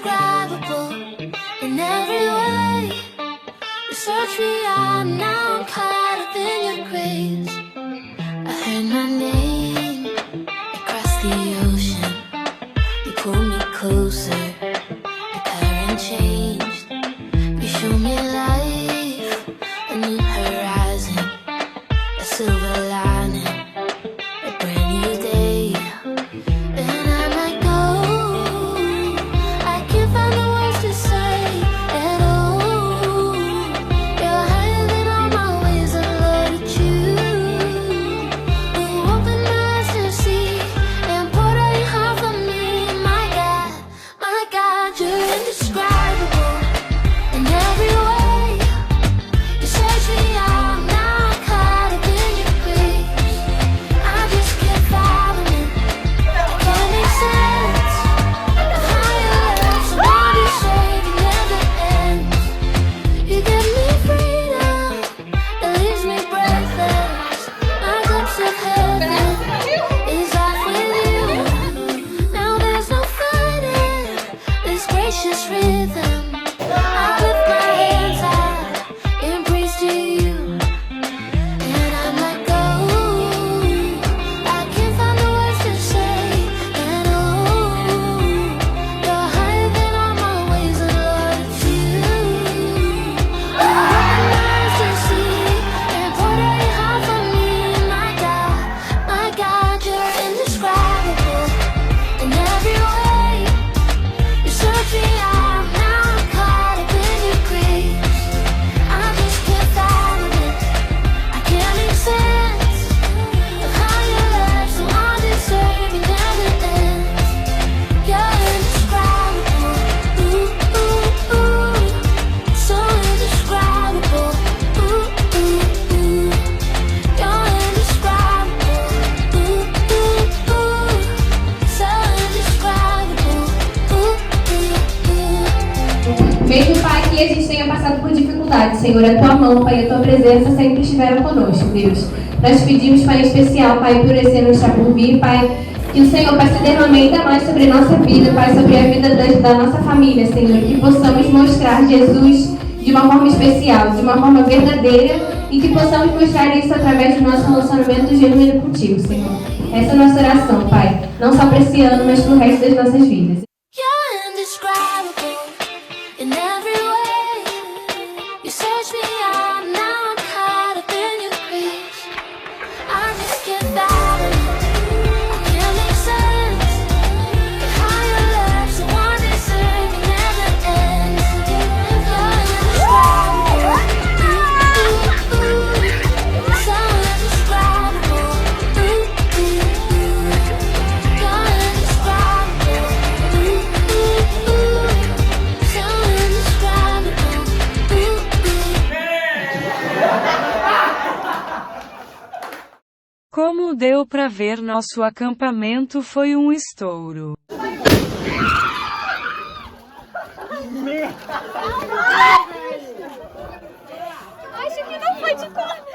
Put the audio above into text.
indescribable in every way. You search me out, now I'm caught up in your grace. I heard my name across the ocean. You pulled me closer, the current changed. You showed me life, a new horizon, a silver lining, a brand new day. And I might go, I can't find the words to say at all. You're higher than all my ways, I Lord, it's you who opened my eyes to see and poured out your heart for me. My God, you're indescribable in every way. You search me out, now I'm caught up in your grace. I just can't fathom it, I can't make sense of how your love so undeserved never ends. You give me freedom that leaves me breathless. My glimpse of heaven is off with you. Now there's no fighting this gracious rhythm. I lift my hands high in praise to you. And I might go, I can't find the words to say at all. You're higher than all my ways, and Lord, it's you who opened my eyes to see and poured out your heart for me. My God, you're indescribable in every way. You search me out, now I'm caught up in your grace. I just can't fathom it, I can't make sense of how your love so undeserved never ends. You're indescribable, ooh, ooh, ooh, so indescribable, ooh, ooh, ooh. You're indescribable, ooh, ooh, ooh, so indescribable, ooh, ooh, ooh. Mesmo, Pai, que a gente tenha passado por dificuldades, Senhor, a Tua mão, Pai, e a Tua presença sempre estiveram conosco, Deus. Nós pedimos, Pai, em especial, Pai, por esse ano está por vir, Pai, que o Senhor, Pai, se derrame ainda mais sobre a nossa vida, Pai, sobre a vida da nossa família, Senhor, que possamos mostrar Jesus de uma forma especial, de uma forma verdadeira, e que possamos mostrar isso através do nosso relacionamento genuíno contigo, Senhor. Essa é a nossa oração, Pai, não só para esse ano, mas para o resto das nossas vidas. You're indescribable in every way. You search me out, now I'm caught up in your grace. I just can't fathom it, I can't make sense of how your love so undeserved never ends. You're indescribable, ooh, ooh, ooh, so indescribable, ooh, ooh, ooh. You're indescribable, ooh, ooh, ooh, so indescribable, ooh, ooh. Como deu pra ver, nosso acampamento foi um estouro. Acho que não foi de cor.